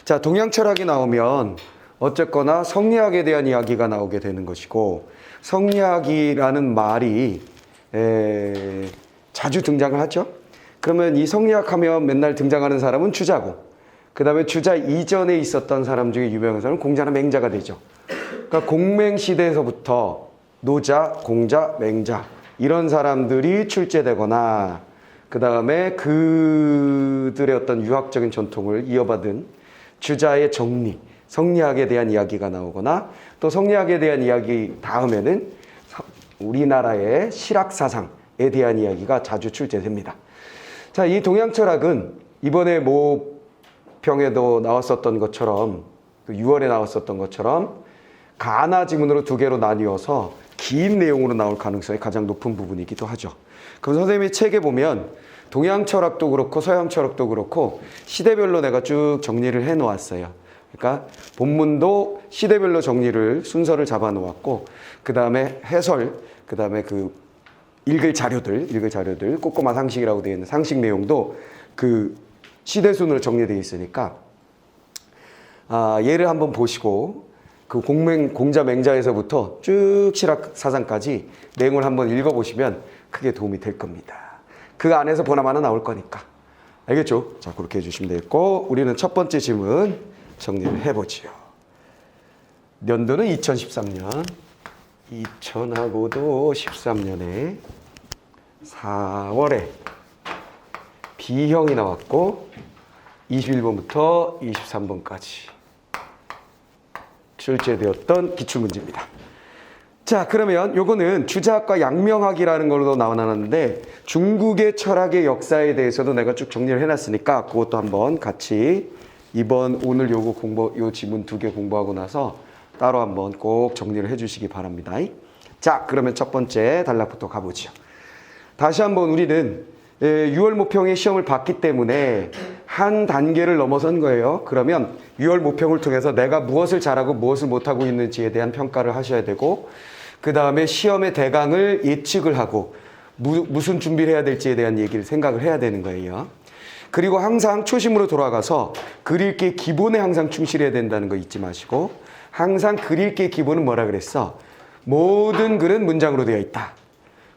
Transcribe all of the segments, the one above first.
자, 동양 철학이 나오면 어쨌거나 성리학에 대한 이야기가 나오게 되는 것이고, 성리학이라는 말이 자주 등장을 하죠. 그러면 이 성리학 하면 맨날 등장하는 사람은 주자고, 그 다음에 주자 이전에 있었던 사람 중에 유명한 사람은 공자나 맹자가 되죠. 그러니까 공맹 시대에서부터 노자, 공자, 맹자 이런 사람들이 출제되거나, 그 다음에 그들의 어떤 유학적인 전통을 이어받은 주자의 정리, 성리학에 대한 이야기가 나오거나, 또 성리학에 대한 이야기 다음에는 우리나라의 실학사상에 대한 이야기가 자주 출제됩니다. 자, 이 동양철학은 이번에 모평에도 나왔었던 것처럼, 6월에 나왔었던 것처럼 가나 지문으로 두 개로 나뉘어서 긴 내용으로 나올 가능성이 가장 높은 부분이기도 하죠. 그럼 선생님이 책에 보면 동양 철학도 그렇고 서양 철학도 그렇고 시대별로 내가 쭉 정리를 해 놓았어요. 그러니까 본문도 시대별로 정리를 순서를 잡아 놓았고, 그 다음에 해설, 그 다음에 그 읽을 자료들 꼬꼬마 상식이라고 되어 있는 상식 내용도 그 시대 순으로 정리되어 있으니까 얘를 한번 보시고 그 공자 맹자에서부터 쭉 실학 사상까지 내용을 한번 읽어보시면 크게 도움이 될 겁니다. 그 안에서 보나마나 나올 거니까. 알겠죠? 자, 그렇게 해주시면 되겠고, 우리는 첫 번째 질문 정리를 해보지요. 연도는 2013년. 2000하고도 13년에 4월에 B형이 나왔고 21번부터 23번까지 출제되었던 기출문제입니다. 자, 그러면 요거는 주자학과 양명학이라는 걸로 나왔는데, 중국의 철학의 역사에 대해서도 내가 쭉 정리를 해놨으니까 그것도 한번 같이 오늘 요 지문 2개 공부하고 나서 따로 한번 꼭 정리를 해주시기 바랍니다. 자, 그러면 첫 번째 단락부터 가보죠. 다시 한번 우리는 6월 모평의 시험을 봤기 때문에 한 단계를 넘어선 거예요. 그러면 6월 모평을 통해서 내가 무엇을 잘하고 무엇을 못하고 있는지에 대한 평가를 하셔야 되고, 그 다음에 시험의 대강을 예측을 하고 무슨 준비를 해야 될지에 대한 얘기를 생각을 해야 되는 거예요. 그리고 항상 초심으로 돌아가서 글 읽기 기본에 항상 충실해야 된다는 거 잊지 마시고, 항상 글 읽기의 기본은 뭐라 그랬어? 모든 글은 문장으로 되어 있다.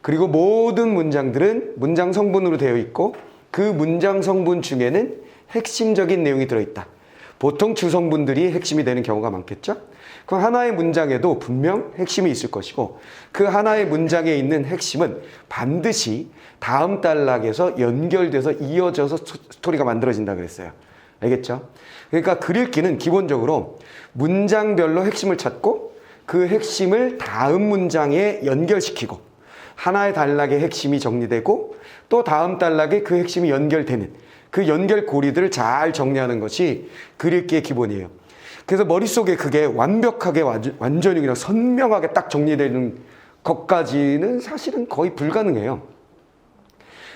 그리고 모든 문장들은 문장 성분으로 되어 있고, 그 문장 성분 중에는 핵심적인 내용이 들어있다. 보통 주성분들이 핵심이 되는 경우가 많겠죠? 그럼 하나의 문장에도 분명 핵심이 있을 것이고, 그 하나의 문장에 있는 핵심은 반드시 다음 단락에서 연결돼서 이어져서 스토리가 만들어진다 그랬어요. 알겠죠? 그러니까 글 읽기는 기본적으로 문장별로 핵심을 찾고 그 핵심을 다음 문장에 연결시키고, 하나의 단락의 핵심이 정리되고 또 다음 단락에 그 핵심이 연결되는 그 연결 고리들을 잘 정리하는 것이 글 읽기의 기본이에요. 그래서 머릿속에 그게 완벽하게 완전히 그냥 선명하게 딱 정리되는 것까지는 사실은 거의 불가능해요.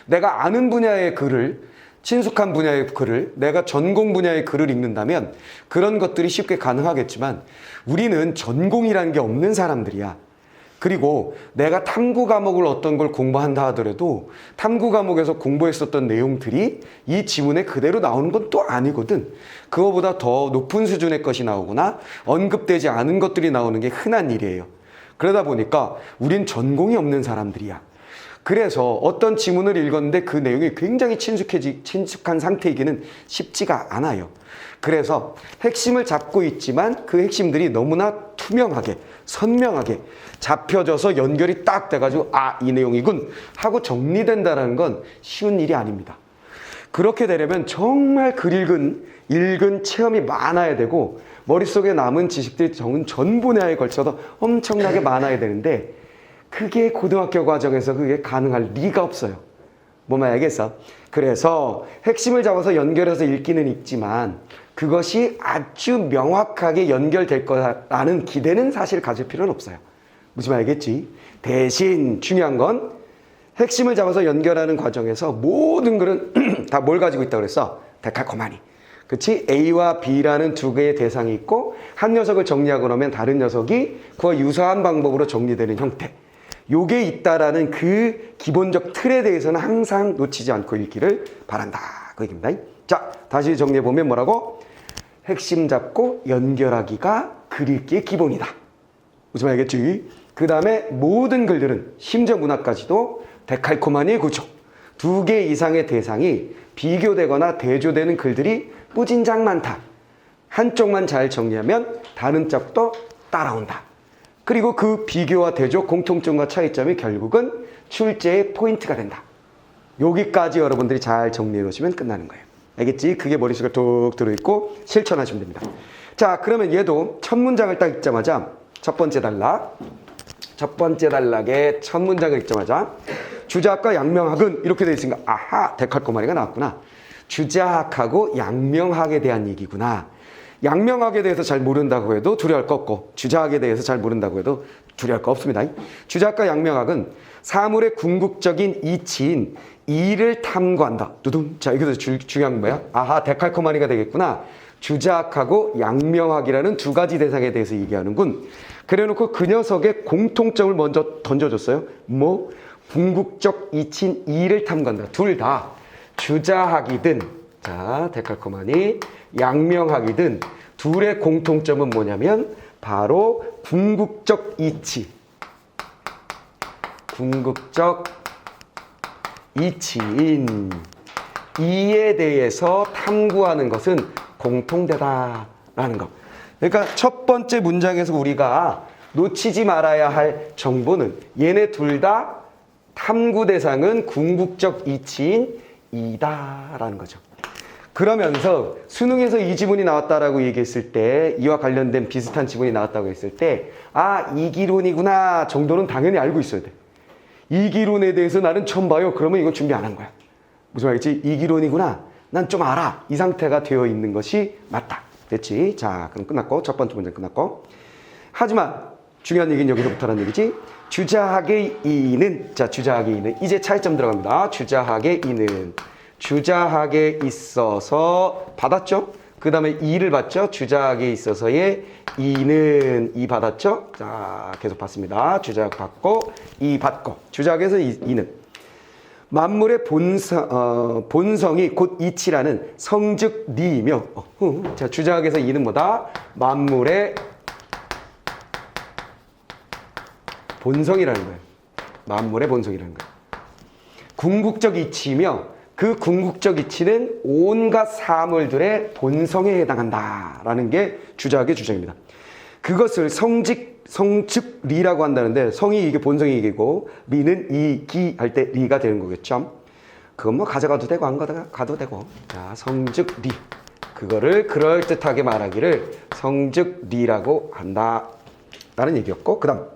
내가 아는 분야의 글을, 친숙한 분야의 글을, 내가 전공 분야의 글을 읽는다면 그런 것들이 쉽게 가능하겠지만, 우리는 전공이라는 게 없는 사람들이야. 그리고 내가 탐구 과목을 어떤 걸 공부한다 하더라도 탐구 과목에서 공부했었던 내용들이 이 지문에 그대로 나오는 건 또 아니거든. 그거보다 더 높은 수준의 것이 나오거나 언급되지 않은 것들이 나오는 게 흔한 일이에요. 그러다 보니까 우린 전공이 없는 사람들이야. 그래서 어떤 지문을 읽었는데 그 내용이 굉장히 친숙한 상태이기는 쉽지가 않아요. 그래서 핵심을 잡고 있지만 그 핵심들이 너무나 투명하게, 선명하게 잡혀져서 연결이 딱 돼가지고 이 내용이군 하고 정리된다는 건 쉬운 일이 아닙니다. 그렇게 되려면 정말 글 읽은 체험이 많아야 되고, 머릿속에 남은 지식들이 전 분야에 걸쳐서 엄청나게 많아야 되는데, 그게 고등학교 과정에서 그게 가능할 리가 없어요. 뭔 말 알겠어? 그래서 핵심을 잡아서 연결해서 읽기는 읽지만 그것이 아주 명확하게 연결될 거라는 기대는 사실 가질 필요는 없어요. 무슨 말 알겠지? 대신 중요한 건 핵심을 잡아서 연결하는 과정에서 모든 글은 다 뭘 가지고 있다고 그랬어? 데칼코마니. 그치? A와 B라는 두 개의 대상이 있고, 한 녀석을 정리하고 나면 다른 녀석이 그와 유사한 방법으로 정리되는 형태. 요게 있다라는 그 기본적 틀에 대해서는 항상 놓치지 않고 읽기를 바란다. 그 얘기입니다. 자, 다시 정리해보면 뭐라고? 핵심 잡고 연결하기가 글읽기의 기본이다. 무슨 말이겠지? 그 다음에 모든 글들은 심지어 문학까지도 데칼코마니의 구조. 2개 이상의 대상이 비교되거나 대조되는 글들이 무진장 많다. 한쪽만 잘 정리하면 다른 쪽도 따라온다. 그리고 그 비교와 대조, 공통점과 차이점이 결국은 출제의 포인트가 된다. 여기까지 여러분들이 잘 정리해 놓으시면 끝나는 거예요. 알겠지? 그게 머릿속에 툭 들어있고 실천하시면 됩니다. 자, 그러면 얘도 첫 문장을 딱 읽자마자 첫 번째 단락의 첫 문장을 읽자마자 주자학과 양명학은 이렇게 되어 있으니까 아하! 데칼코마니가 나왔구나. 주자학하고 양명학에 대한 얘기구나. 양명학에 대해서 잘 모른다고 해도 두려울 거 없고 주자학에 대해서 잘 모른다고 해도 두려울 거 없습니다. 주자학과 양명학은 사물의 궁극적인 이치인 이를 탐구한다. 두둥. 자, 여기서 중요한 건 뭐야? 아하, 데칼코마니가 되겠구나. 주자학하고 양명학이라는 2가지 대상에 대해서 얘기하는군. 그래놓고 그 녀석의 공통점을 먼저 던져줬어요. 뭐? 궁극적 이치인 이를 탐구한다. 둘 다 주자학이든 자, 데칼코마니 양명학이든 둘의 공통점은 뭐냐면 바로 궁극적 이치. 궁극적 이치인 이에 대해서 탐구하는 것은 공통되다라는 것. 그러니까 첫 번째 문장에서 우리가 놓치지 말아야 할 정보는 얘네 둘 다 탐구 대상은 궁극적 이치인 이다라는 거죠. 그러면서 수능에서 이 지문이 나왔다라고 얘기했을 때 이와 관련된 비슷한 지문이 나왔다고 했을 때 아, 이기론이구나 정도는 당연히 알고 있어야 돼. 이기론에 대해서 나는 처음 봐요. 그러면 이건 준비 안 한 거야. 무슨 말이지? 이기론이구나. 난 좀 알아. 이 상태가 되어 있는 것이 맞다. 됐지? 자, 그럼 끝났고 첫 번째 문장 끝났고. 하지만 중요한 얘기는 여기서부터라는 얘기지. 주자학의 이는 자, 주자학의 이는 이제 차이점 들어갑니다. 주자학의 이는 주자학에 있어서 받았죠? 그 다음에 이를 받죠? 주자학에 있어서의 이는 이 받았죠? 자, 계속 받습니다. 주자학 받고 이 받고 주자학에서 이는 만물의 본성이 곧 이치라는 성즉 니이며 자, 주자학에서 이는 뭐다? 만물의 본성이라는 거예요. 만물의 본성이라는 거예요. 궁극적 이치이며 그 궁극적 이치는 온갖 사물들의 본성에 해당한다라는 게 주자학의 주장입니다. 그것을 성즉 리라고 한다는데 성이 이게 본성이 이게고 리는 이기 할 때 리가 되는 거겠죠. 그건 뭐 가져가도 되고 안 가져가도 되고. 자, 성즉 리. 그거를 그럴듯하게 말하기를 성즉 리라고 한다라는 얘기였고, 그다음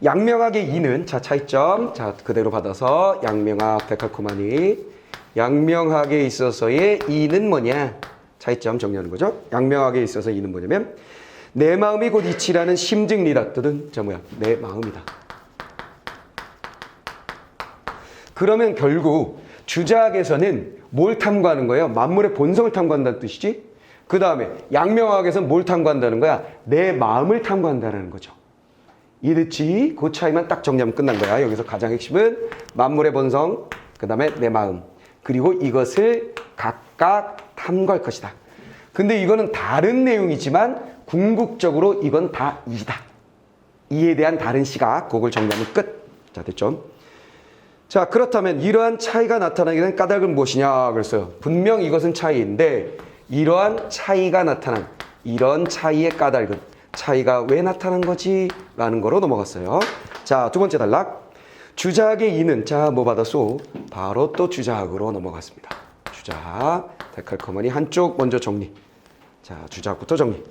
양명학의 이는 자, 차이점. 자, 그대로 받아서 양명학 데칼코마니 양명학에 있어서의 이는 뭐냐? 차이점 정리하는 거죠. 양명학에 있어서 이는 뭐냐면 내 마음이 곧 이치라는 심증리다. 뜻은 자 뭐야? 내 마음이다. 그러면 결국 주자학에서는 뭘 탐구하는 거예요? 만물의 본성을 탐구한다는 뜻이지. 그 다음에 양명학에서는 뭘 탐구한다는 거야? 내 마음을 탐구한다는 거죠. 이해됐지? 그 차이만 딱 정리하면 끝난 거야. 여기서 가장 핵심은 만물의 본성, 그 다음에 내 마음, 그리고 이것을 각각 탐구할 것이다. 근데 이거는 다른 내용이지만 궁극적으로 이건 다 이다. 이에 대한 다른 시각, 그걸 정리하면 끝. 자, 됐죠? 자, 그렇다면 이러한 차이가 나타나게 된 까닭은 무엇이냐 그랬어요. 분명 이것은 차이인데 이러한 차이가 나타난 이런 차이의 까닭은 차이가 왜 나타난 거지? 라는 거로 넘어갔어요. 자, 두 번째 단락. 주자학의 이는 자, 뭐 받았소? 바로 또 주자학으로 넘어갔습니다. 주자학, 데칼코마니 한쪽 먼저 정리. 자, 주자학부터 정리.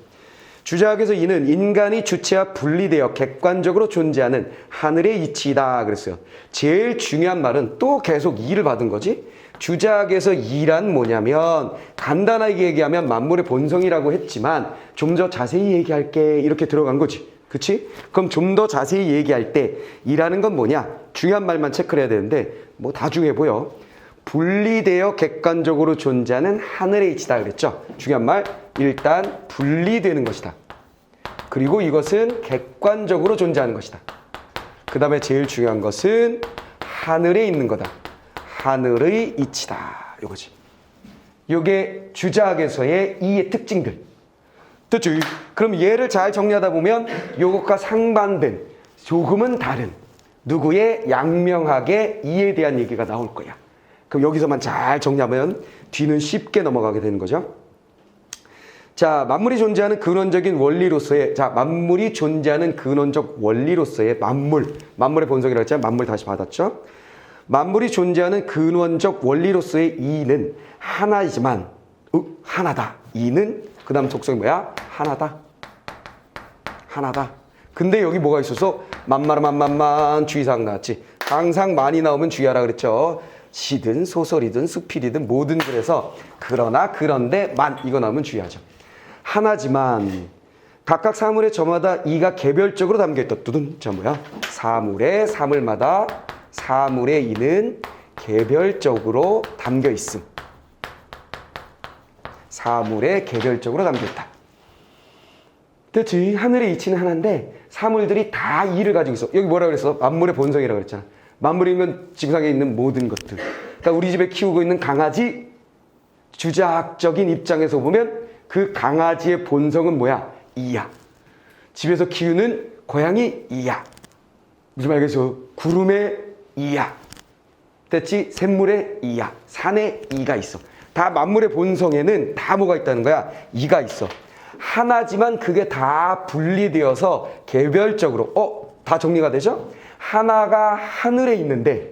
주자학에서 이는 인간이 주체와 분리되어 객관적으로 존재하는 하늘의 이치이다 그랬어요. 제일 중요한 말은 또 계속 이를 받은 거지. 주자학에서 이란 뭐냐면 간단하게 얘기하면 만물의 본성이라고 했지만 좀 더 자세히 얘기할게 이렇게 들어간 거지. 그치? 그럼 좀 더 자세히 얘기할 때 이라는 건 뭐냐? 중요한 말만 체크를 해야 되는데 뭐 다 중요해 보여. 분리되어 객관적으로 존재하는 하늘의 이치다 그랬죠. 중요한 말 일단 분리되는 것이다. 그리고 이것은 객관적으로 존재하는 것이다. 그 다음에 제일 중요한 것은 하늘에 있는 거다. 하늘의 이치다. 이거지. 요게 주자학에서의 이의 특징들. 됐지? 그럼 얘를 잘 정리하다 보면 요것과 상반된, 조금은 다른 누구의 양명학의 이에 대한 얘기가 나올 거야. 그럼 여기서만 잘 정리하면 뒤는 쉽게 넘어가게 되는 거죠. 자, 만물이 존재하는 근원적인 원리로서의, 자, 만물이 존재하는 근원적 원리로서의 만물의 본성이라고 했잖아요. 만물 다시 받았죠. 만물이 존재하는 근원적 원리로서의 이는 하나이지만, 하나다. 이는 그 다음 속성이 뭐야? 하나다. 근데 여기 뭐가 있어서 만만 주의사항 나왔지. 항상 많이 나오면 주의하라 그랬죠. 시든 소설이든 수필이든 뭐든 그래서 그러나 그런데 만 이거 나오면 주의하죠. 하나지만 각각 사물의 저마다 이가 개별적으로 담겨있다. 두둔. 저 뭐야? 사물의 사물마다 사물의 이는 개별적으로 담겨있음. 사물에 개별적으로 담겨있다. 됐지? 하늘의 이치는 하나인데 사물들이 다 이를 가지고 있어. 여기 뭐라 그랬어? 만물의 본성이라고 그랬잖아. 만물이면 지구상에 있는 모든 것들. 그러니까 우리 집에 키우고 있는 강아지, 주자학적인 입장에서 보면 그 강아지의 본성은 뭐야? 이야. 집에서 키우는 고양이 이야. 무슨 말이겠어? 구름의 이야. 됐지? 샘물의 이야. 산의 이가 있어. 다 만물의 본성에는 다 뭐가 있다는 거야? 이가 있어. 하나지만 그게 다 분리되어서 개별적으로 다 정리가 되죠? 하나가 하늘에 있는데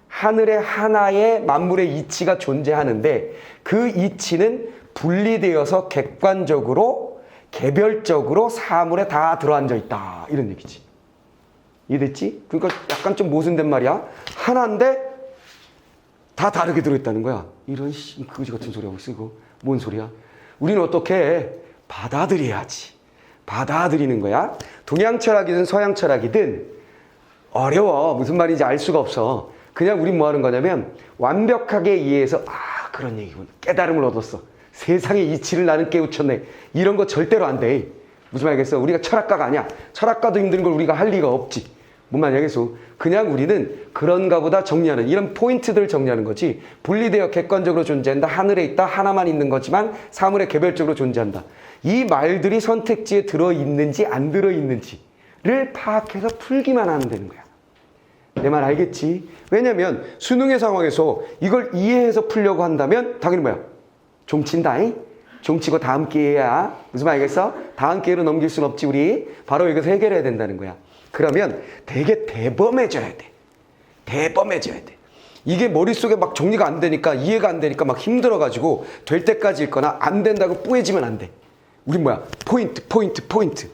하늘에 하나의 만물의 이치가 존재하는데 그 이치는 분리되어서 객관적으로 개별적으로 사물에 다 들어앉아 있다. 이런 얘기지. 이해됐지? 그러니까 약간 좀 모순된 말이야. 하나인데 다 다르게 들어있다는 거야. 이런 그지 같은 소리 하고 쓰고 뭔 소리야? 우리는 어떻게 해? 받아들여야지. 받아들이는 거야. 동양 철학이든 서양 철학이든 어려워. 무슨 말인지 알 수가 없어. 그냥 우린 뭐 하는 거냐면 완벽하게 이해해서 그런 얘기군. 깨달음을 얻었어. 세상의 이치를 나는 깨우쳤네. 이런 거 절대로 안 돼. 무슨 말이겠어? 우리가 철학가가 아니야. 철학가도 힘든 걸 우리가 할 리가 없지. 뭔 말이겠어? 그냥 우리는 그런가 보다 정리하는 이런 포인트들을 정리하는 거지. 분리되어 객관적으로 존재한다. 하늘에 있다. 하나만 있는 거지만 사물에 개별적으로 존재한다. 이 말들이 선택지에 들어있는지 안 들어있는지를 파악해서 풀기만 하면 되는 거야. 내 말 알겠지? 왜냐면 수능의 상황에서 이걸 이해해서 풀려고 한다면 당연히 뭐야? 종친다잉? 종치고 다음 기회야. 무슨 말 알겠어? 다음 기회로 넘길 순 없지 우리. 바로 여기서 해결해야 된다는 거야. 그러면 되게 대범해져야 돼. 대범해져야 돼. 이게 머릿속에 막 정리가 안 되니까 이해가 안 되니까 막 힘들어가지고 될 때까지 읽거나 안 된다고 뿌해지면 안 돼. 우린 뭐야? 포인트.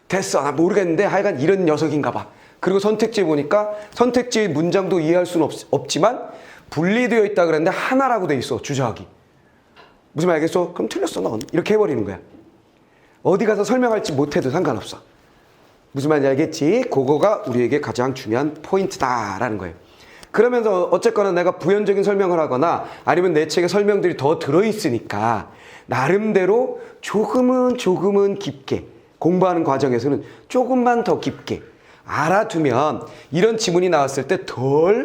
됐어. 나 모르겠는데 하여간 이런 녀석인가 봐. 그리고 선택지에 보니까 선택지의 문장도 이해할 수는 없지만 분리되어 있다 그랬는데 하나라고 돼 있어. 주저하기. 무슨 말 알겠어? 그럼 틀렸어 넌. 이렇게 해버리는 거야. 어디 가서 설명할지 못해도 상관없어. 무슨 말인지 알겠지? 그거가 우리에게 가장 중요한 포인트다라는 거예요. 그러면서 어쨌거나 내가 부연적인 설명을 하거나 아니면 내 책에 설명들이 더 들어있으니까 나름대로 조금은 깊게 공부하는 과정에서는 조금만 더 깊게 알아두면 이런 지문이 나왔을 때 덜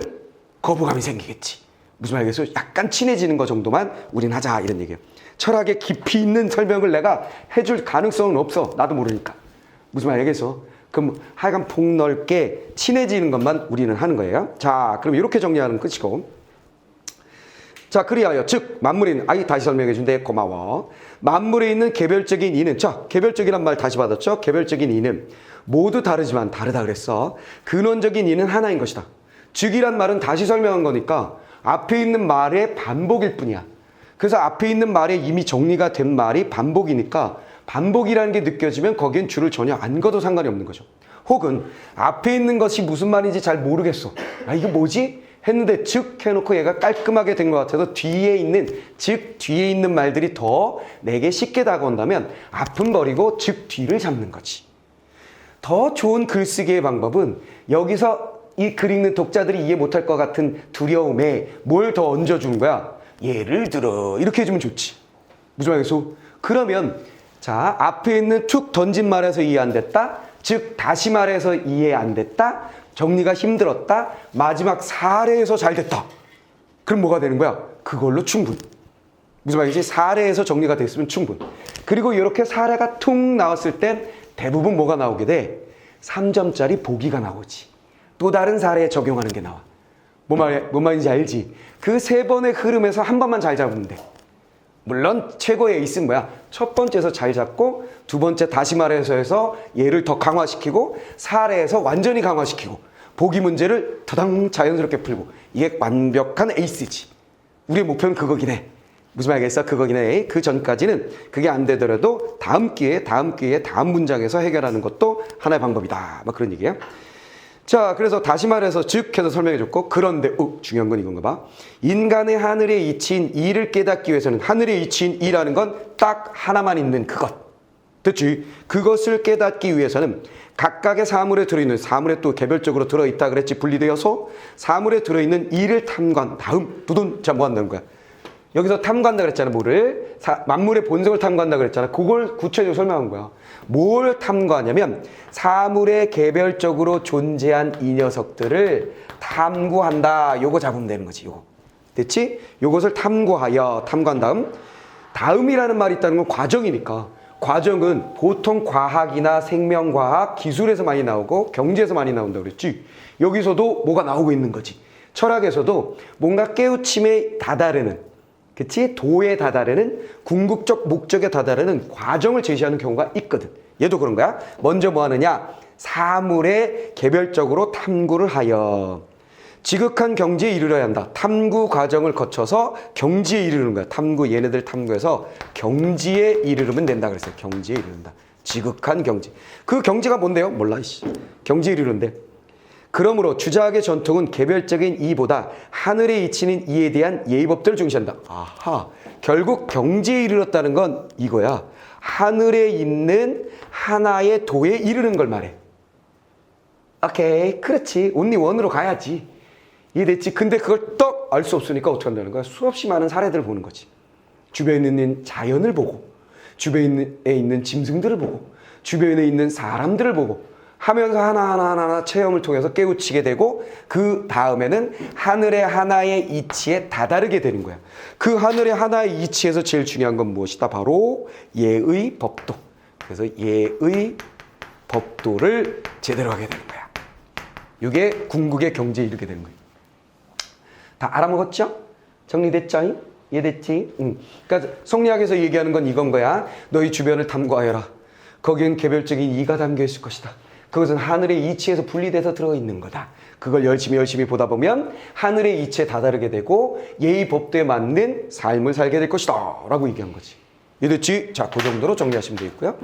거부감이 생기겠지. 무슨 말이겠어요? 약간 친해지는 거 정도만 우린 하자 이런 얘기예요. 철학에 깊이 있는 설명을 내가 해줄 가능성은 없어. 나도 모르니까. 무슨 말이겠어? 그럼 하여간 폭넓게 친해지는 것만 우리는 하는 거예요. 자, 그럼 이렇게 정리하는 끝이고. 자, 그리하여 즉 만물에 있는 다시 설명해 준대. 고마워. 만물에 있는 개별적인 이는 자, 개별적이란 말 다시 받았죠? 개별적인 이는 모두 다르지만 다르다 그랬어. 근원적인 이는 하나인 것이다. 즉이란 말은 다시 설명한 거니까 앞에 있는 말의 반복일 뿐이야. 그래서 앞에 있는 말에 이미 정리가 된 말이 반복이니까 반복이라는 게 느껴지면 거기엔 줄을 전혀 안 그어도 상관이 없는 거죠. 혹은 앞에 있는 것이 무슨 말인지 잘 모르겠어. 이거 뭐지? 했는데 즉 해놓고 얘가 깔끔하게 된 것 같아서 뒤에 있는 말들이 더 내게 쉽게 다가온다면 앞은 버리고 즉 뒤를 잡는 거지. 더 좋은 글쓰기의 방법은 여기서 이 글 읽는 독자들이 이해 못할 것 같은 두려움에 뭘 더 얹어주는 거야? 예를 들어 이렇게 해주면 좋지. 무슨 말이겠어? 그러면 자, 앞에 있는 툭 던진 말에서 이해 안 됐다. 즉 다시 말해서 이해 안 됐다. 정리가 힘들었다. 마지막 사례에서 잘 됐다. 그럼 뭐가 되는 거야? 그걸로 충분. 무슨 말인지 사례에서 정리가 됐으면 충분. 그리고 이렇게 사례가 툭 나왔을 땐 대부분 뭐가 나오게 돼? 3점짜리 보기가 나오지. 또 다른 사례에 적용하는 게 나와. 뭔 말인지 알지? 그 세 번의 흐름에서 한 번만 잘 잡으면 돼. 물론 최고의 에이스는 뭐야? 첫 번째에서 잘 잡고 두 번째 다시 말해서 해서 얘를 더 강화시키고 사례에서 완전히 강화시키고 보기 문제를 더당 자연스럽게 풀고 이게 완벽한 에이스지. 우리의 목표는 그거긴 해. 무슨 말이겠어? 그거긴 해. 그 전까지는 그게 안 되더라도 다음 기회에 다음 문장에서 해결하는 것도 하나의 방법이다. 막 그런 얘기야. 자, 그래서 다시 말해서 즉 해서 설명해줬고 그런데 중요한 건 이건가 봐. 인간의 하늘의 이치인 이를 깨닫기 위해서는 하늘의 이치인 이라는 건 딱 하나만 있는 그것. 됐지? 그것을 깨닫기 위해서는 각각의 사물에 들어있는 사물에 또 개별적으로 들어있다 그랬지 분리되어서 사물에 들어있는 이를 탐구한 다음 두둔 자 뭐 한다는 거야. 여기서 탐구한다 그랬잖아. 뭐를? 만물의 본성을 탐구한다 그랬잖아. 그걸 구체적으로 설명한 거야. 뭘 탐구하냐면 사물에 개별적으로 존재한 이 녀석들을 탐구한다. 요거 잡으면 되는 거지. 요거. 됐지? 요것을 탐구한 다음이라는 말이 있다는 건 과정이니까. 과정은 보통 과학이나 생명과학, 기술에서 많이 나오고 경제에서 많이 나온다고 그랬지. 여기서도 뭐가 나오고 있는 거지. 철학에서도 뭔가 깨우침에 다다르는, 그치? 도에 다다르는, 궁극적 목적에 다다르는 과정을 제시하는 경우가 있거든. 얘도 그런 거야. 먼저 뭐 하느냐? 사물에 개별적으로 탐구를 하여 지극한 경지에 이르러야 한다. 탐구 과정을 거쳐서 경지에 이르는 거야. 얘네들 탐구해서 경지에 이르르면 된다 그랬어요. 경지에 이르른다. 지극한 경지. 그 경지가 뭔데요? 몰라. 경지에 이르는데. 그러므로 주자학의 전통은 개별적인 이보다 하늘에 이치는 이에 대한 예의법들을 중시한다. 아하. 결국 경지에 이르렀다는 건 이거야. 하늘에 있는 하나의 도에 이르는 걸 말해. 오케이. 그렇지. only one으로 가야지. 이해됐지? 근데 그걸 떡 알 수 없으니까 어떻게 한다는 거야? 수없이 많은 사례들을 보는 거지. 주변에 있는 자연을 보고, 주변에 있는 짐승들을 보고, 주변에 있는 사람들을 보고 하면서 하나하나 체험을 통해서 깨우치게 되고 그 다음에는 하늘의 하나의 이치에 다다르게 되는 거야. 그 하늘의 하나의 이치에서 제일 중요한 건 무엇이다? 바로 예의 법도. 그래서 예의 법도를 제대로 하게 되는 거야. 이게 궁극의 경지에 이르게 되는 거야. 다 알아먹었죠? 정리됐죠? 이해됐지? 그러니까 성리학에서 얘기하는 건 이건 거야. 너희 주변을 탐구하여라. 거기엔 개별적인 이가 담겨 있을 것이다. 그것은 하늘의 이치에서 분리돼서 들어있는 거다. 그걸 열심히 보다 보면 하늘의 이치에 다다르게 되고 예의 법도에 맞는 삶을 살게 될 것이다 라고 얘기한 거지. 이해됐지? 자, 그 정도로 정리하시면 되겠고요.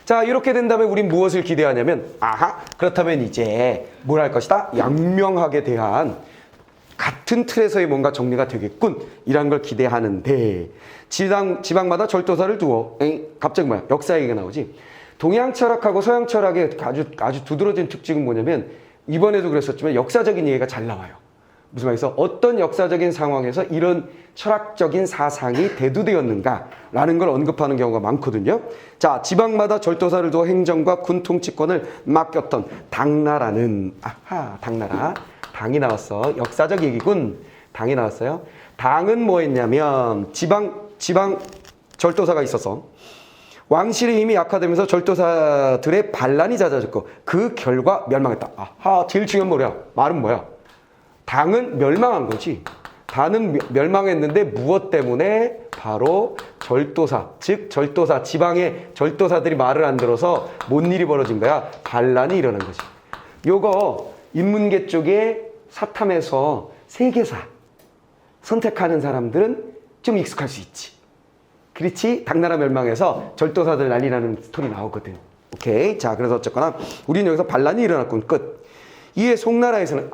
자, 이렇게 된다면 우린 무엇을 기대하냐면 그렇다면 이제 뭘 할 것이다? 양명학에 대한 같은 틀에서의 뭔가 정리가 되겠군 이란 걸 기대하는데 지방마다 절도사를 두어 갑자기 뭐야? 역사 얘기가 나오지. 동양 철학하고 서양 철학의 아주 두드러진 특징은 뭐냐면 이번에도 그랬었지만 역사적인 얘기가 잘 나와요. 무슨 말이죠? 어떤 역사적인 상황에서 이런 철학적인 사상이 대두되었는가라는 걸 언급하는 경우가 많거든요. 자, 지방마다 절도사를 두어 행정과 군 통치권을 맡겼던 당나라는 당나라. 당이 나왔어. 역사적 얘기군. 당이 나왔어요. 당은 뭐 했냐면 지방 절도사가 있어서 왕실의 힘이 약화되면서 절도사들의 반란이 잦아졌고 그 결과 멸망했다. 제일 중요한 말은 뭐야? 당은 멸망한 거지. 당은 멸망했는데 무엇 때문에? 바로 절도사, 즉 절도사, 지방의 절도사들이 말을 안 들어서 뭔 일이 벌어진 거야? 반란이 일어난 거지. 요거 인문계 쪽에 사탐에서 세계사 선택하는 사람들은 좀 익숙할 수 있지. 그렇지? 당나라 멸망해서 절도사들 난리 나는 스토리 나오거든. 오케이. 자, 그래서 어쨌거나 우리는 여기서 반란이 일어났군. 끝. 이에 송나라에서는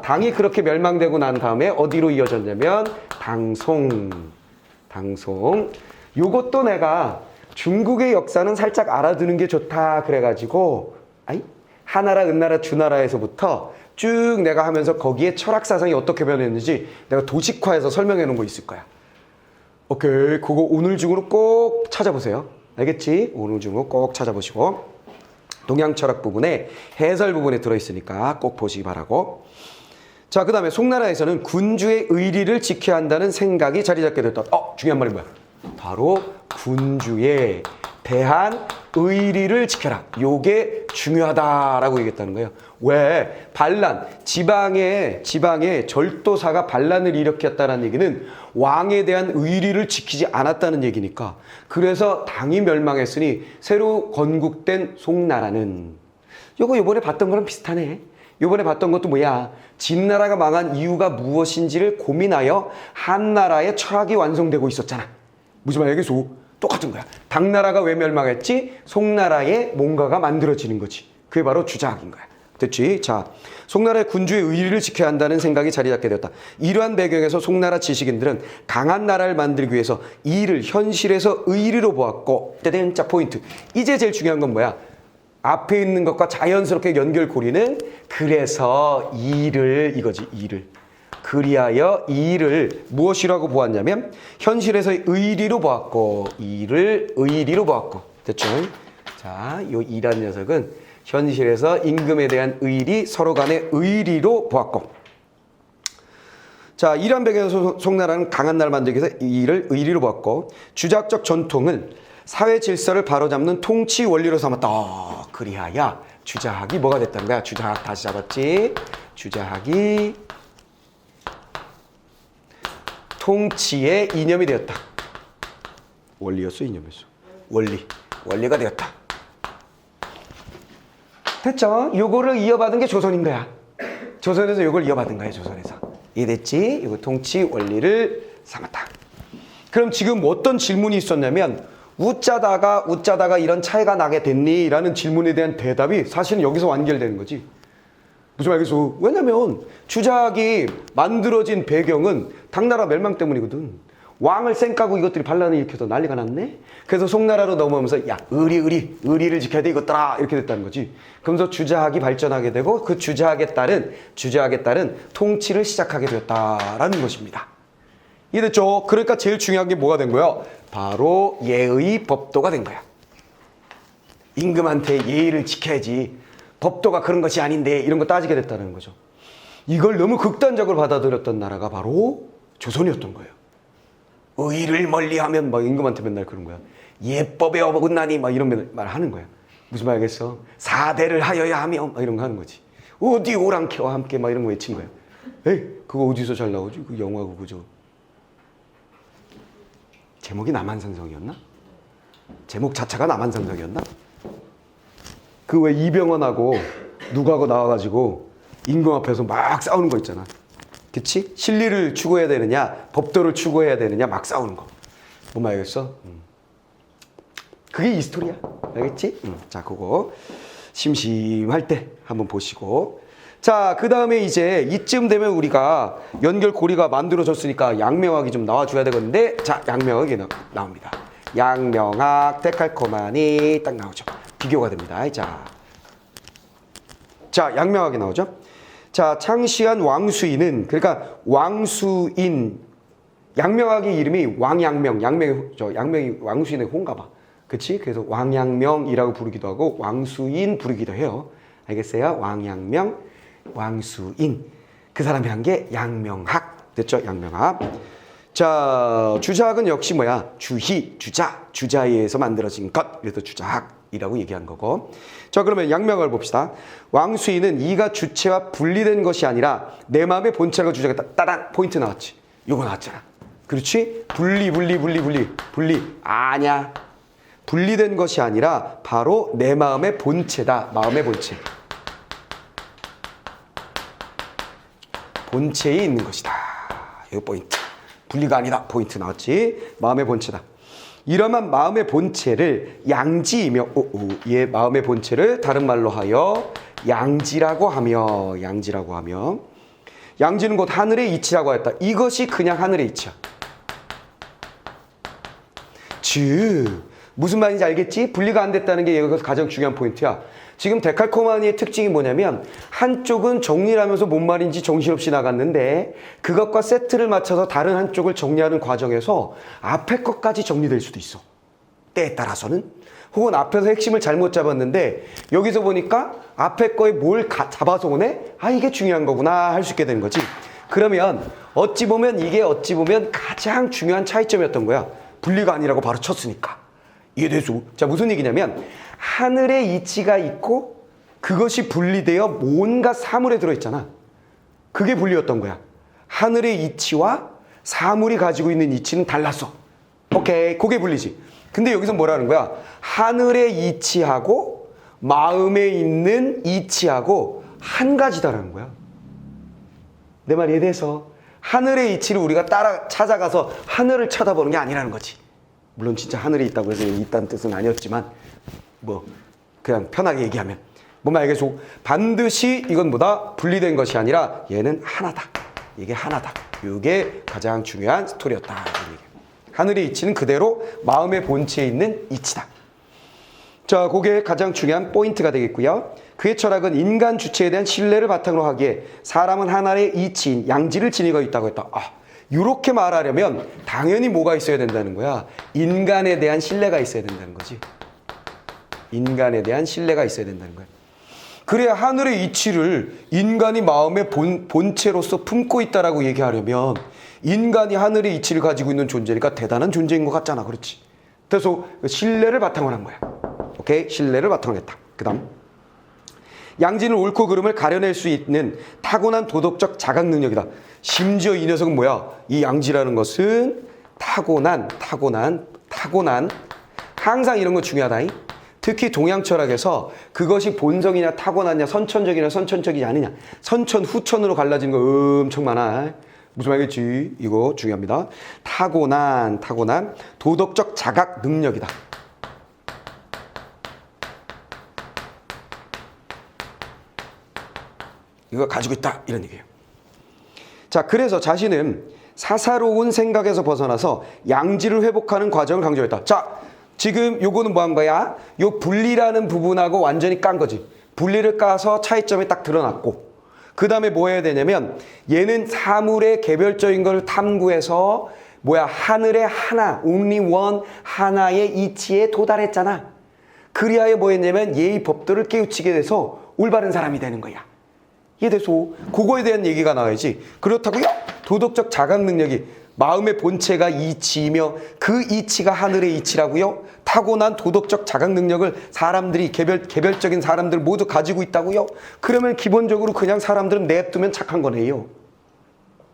당이 그렇게 멸망되고 난 다음에 어디로 이어졌냐면 당송. 요것도 내가 중국의 역사는 살짝 알아두는 게 좋다 그래가지고 하나라, 은나라, 주나라에서부터 쭉 내가 하면서 거기에 철학 사상이 어떻게 변했는지 내가 도식화해서 설명해 놓은 거 있을 거야. 오케이. 그거 오늘 중으로 꼭 찾아보세요. 알겠지? 오늘 중으로 꼭 찾아보시고 동양 철학 부분에 해설 부분에 들어있으니까 꼭 보시기 바라고. 자, 그 다음에 송나라에서는 군주의 의리를 지켜야 한다는 생각이 자리 잡게 됐다. 중요한 말이 뭐야? 바로 군주에 대한 의리를 지켜라. 요게 중요하다라고 얘기했다는 거예요. 왜? 반란, 지방에 절도사가 반란을 일으켰다는 얘기는 왕에 대한 의리를 지키지 않았다는 얘기니까. 그래서 당이 멸망했으니 새로 건국된 송나라는, 요거 요번에 봤던 거랑 비슷하네. 요번에 봤던 것도 뭐야? 진나라가 망한 이유가 무엇인지를 고민하여 한나라의 철학이 완성되고 있었잖아. 무슨 말이겠어? 똑같은 거야. 당나라가 왜 멸망했지? 송나라에 뭔가가 만들어지는 거지. 그게 바로 주자학인 거야. 됐지? 자, 송나라의 군주의 의리를 지켜야 한다는 생각이 자리 잡게 되었다. 이러한 배경에서 송나라 지식인들은 강한 나라를 만들기 위해서 이를 현실에서 의리로 보았고, 자, 포인트. 이제 제일 중요한 건 뭐야? 앞에 있는 것과 자연스럽게 연결고리는 그래서 이를, 이거지, 이를. 그리하여 이를 무엇이라고 보았냐면 현실에서의 의리로 보았고, 이를 의리로 보았고. 됐죠? 자, 요 이란 녀석은 현실에서 임금에 대한 의리, 서로 간의 의리로 보았고. 자, 이러한 배경에서 송나라는 강한 나라를 만들기 위해서 이를 의리로 보았고, 주작적 전통은 사회 질서를 바로잡는 통치 원리로 삼았다. 그리하여 주자학이 뭐가 됐다는 거야? 주자학 다시 잡았지? 주자학이 통치의 이념이 되었다. 원리였어, 이념이었어? 원리가 되었다. 됐죠? 요거를 이어받은 게 조선인 거야. 조선에서 요걸 이어받은 거야, 조선에서. 이해됐지? 이거 통치 원리를 삼았다. 그럼 지금 어떤 질문이 있었냐면, 웃자다가 이런 차이가 나게 됐니? 라는 질문에 대한 대답이 사실은 여기서 완결되는 거지. 무슨 말이겠어? 왜냐면 주작이 만들어진 배경은 당나라 멸망 때문이거든. 왕을 쌩까고 이것들이 반란을 일으켜서 난리가 났네? 그래서 송나라로 넘어오면서 야, 의리를 지켜야 돼 이것들아, 이렇게 됐다는 거지. 그러면서 주작이 발전하게 되고 그 주작에 따른 통치를 시작하게 되었다라는 것입니다. 이해됐죠? 그러니까 제일 중요한 게 뭐가 된 거야? 바로 예의 법도가 된 거야. 임금한테 예의를 지켜야지. 법도가 그런 것이 아닌데 이런 거 따지게 됐다는 거죠. 이걸 너무 극단적으로 받아들였던 나라가 바로 조선이었던 거예요. 의의를 멀리하면 막 임금한테 맨날 그런 거야. 예법에 어긋나니 막 이런 말 하는 거야. 무슨 말이겠어? 사대를 하여야 하며 막 이런 거 하는 거지. 어디 오랑캐와 함께 막 이런 거 외친 거야. 에이, 그거 어디서 잘 나오지? 그 영화 그거죠. 제목이 남한산성이었나? 제목 자체가 남한산성이었나? 그 왜 이병헌하고 누구하고 나와가지고 임금 앞에서 막 싸우는 거 있잖아. 그치? 실리를 추구해야 되느냐, 법도를 추구해야 되느냐, 막 싸우는 거. 뭔 말이겠어? 그게 이 스토리야. 알겠지? 자, 그거 심심할 때 한번 보시고. 자, 그 다음에 이제 이쯤 되면 우리가 연결고리가 만들어졌으니까 양명학이 좀 나와줘야 되겠는데, 자, 양명학이 나옵니다. 양명학, 데칼코마니 딱 나오죠. 비교가 됩니다. 자, 양명학이 나오죠. 자, 창시한 왕수인은, 그러니까 왕수인, 양명학의 이름이 왕양명, 양명이 왕수인의 혼가봐. 그치? 그래서 왕양명이라고 부르기도 하고 왕수인 부르기도 해요. 알겠어요? 왕양명, 왕수인. 그 사람이 한 게 양명학. 됐죠? 양명학. 자, 주자학은 역시 뭐야? 주자에 의해서 만들어진 것. 그래서 주자학이라고 얘기한 거고. 자, 그러면 양명학을 봅시다. 왕수인은 이가 주체와 분리된 것이 아니라 내 마음의 본체라고 주장했다. 따단! 포인트 나왔지. 요거 나왔잖아. 그렇지? 분리. 아냐. 분리된 것이 아니라 바로 내 마음의 본체다. 마음의 본체. 본체에 있는 것이다. 이거 포인트. 분리가 아니다. 포인트 나왔지. 마음의 본체다. 이러한 마음의 본체를 양지이며 예, 마음의 본체를 다른 말로 하여 양지라고 하며 양지는 곧 하늘의 이치라고 하였다. 이것이 그냥 하늘의 이치야. 무슨 말인지 알겠지? 분리가 안 됐다는 게 여기서 가장 중요한 포인트야. 지금 데칼코마니의 특징이 뭐냐면 한쪽은 정리를 하면서 뭔 말인지 정신없이 나갔는데 그것과 세트를 맞춰서 다른 한쪽을 정리하는 과정에서 앞에 것까지 정리될 수도 있어. 때에 따라서는. 혹은 앞에서 핵심을 잘못 잡았는데 여기서 보니까 앞에 거에 뭘 잡아서 오네? 아, 이게 중요한 거구나 할 수 있게 되는 거지. 그러면 어찌 보면 가장 중요한 차이점이었던 거야. 분리가 아니라고 바로 쳤으니까. 이해되죠? 자, 무슨 얘기냐면 하늘의 이치가 있고 그것이 분리되어 뭔가 사물에 들어있잖아. 그게 분리였던 거야. 하늘의 이치와 사물이 가지고 있는 이치는 달랐어. 오케이, 그게 분리지. 근데 여기서 뭐라는 거야? 하늘의 이치하고 마음에 있는 이치하고 한 가지다라는 거야. 내 말 이해돼서 하늘의 이치를 우리가 따라 찾아가서 하늘을 쳐다보는 게 아니라는 거지. 물론 진짜 하늘에 있다고 해서 있다는 뜻은 아니었지만 뭐 그냥 편하게 얘기하면 뭔 말이겠죠? 반드시 이건 뭐다? 분리된 것이 아니라 얘는 하나다. 이게 하나다. 이게 가장 중요한 스토리였다. 하늘의 이치는 그대로 마음의 본체에 있는 이치다. 자, 그게 가장 중요한 포인트가 되겠고요. 그의 철학은 인간 주체에 대한 신뢰를 바탕으로 하기에 사람은 하나의 이치인 양지를 지니고 있다고 했다. 이렇게 말하려면 당연히 뭐가 있어야 된다는 거야? 인간에 대한 신뢰가 있어야 된다는 거지. 인간에 대한 신뢰가 있어야 된다는 거야. 그래야 하늘의 이치를 인간이 마음의 본체로서 품고 있다라고 얘기하려면 인간이 하늘의 이치를 가지고 있는 존재니까 대단한 존재인 것 같잖아. 그렇지? 그래서 신뢰를 바탕으로 한 거야. 오케이? 신뢰를 바탕으로 했다. 그 다음 양지는 옳고 그름을 가려낼 수 있는 타고난 도덕적 자각 능력이다. 심지어 이 녀석은 뭐야? 이 양지라는 것은 타고난 항상 이런 거 중요하다. 특히 동양 철학에서 그것이 본성이냐 타고났냐 선천적이냐 선천적이지 않느냐 선천 후천으로 갈라지는 거 엄청 많아. 무슨 말이겠지? 이거 중요합니다. 타고난 도덕적 자각 능력이다. 이거 가지고 있다 이런 얘기예요. 자, 그래서 자신은 사사로운 생각에서 벗어나서 양지를 회복하는 과정을 강조했다. 자, 지금 요거는 뭐 한 거야? 요 분리라는 부분하고 완전히 깐 거지. 분리를 까서 차이점이 딱 드러났고 그 다음에 뭐 해야 되냐면 얘는 사물의 개별적인 걸 탐구해서 하늘의 하나, only one 하나의 이치에 도달했잖아. 그리하여 뭐 했냐면 예의 법도를 깨우치게 돼서 올바른 사람이 되는 거야. 이해돼서 그거에 대한 얘기가 나와야지. 그렇다고요? 도덕적 자각 능력이 마음의 본체가 이치이며 그 이치가 하늘의 이치라고요? 타고난 도덕적 자각 능력을 사람들이 개별적인 사람들 모두 가지고 있다고요? 그러면 기본적으로 그냥 사람들은 냅두면 착한 거네요.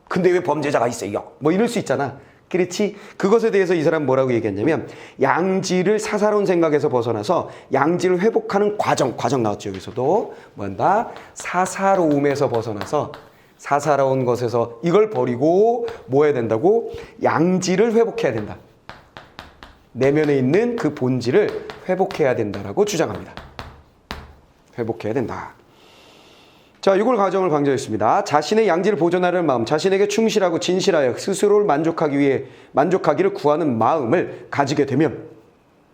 근데 왜 범죄자가 있어요? 뭐 이럴 수 있잖아. 그렇지? 그것에 대해서 이 사람 뭐라고 얘기했냐면 양지를 사사로운 생각에서 벗어나서 양지를 회복하는 과정 나왔죠. 여기서도 뭐한다? 사사로움에서 벗어나서 사사로운 것에서 이걸 버리고 뭐 해야 된다고? 양지를 회복해야 된다. 내면에 있는 그 본질을 회복해야 된다라고 주장합니다. 회복해야 된다. 자, 이걸 과정을 강조했습니다. 자신의 양지를 보존하려는 마음, 자신에게 충실하고 진실하여 스스로를 만족하기를 구하는 마음을 가지게 되면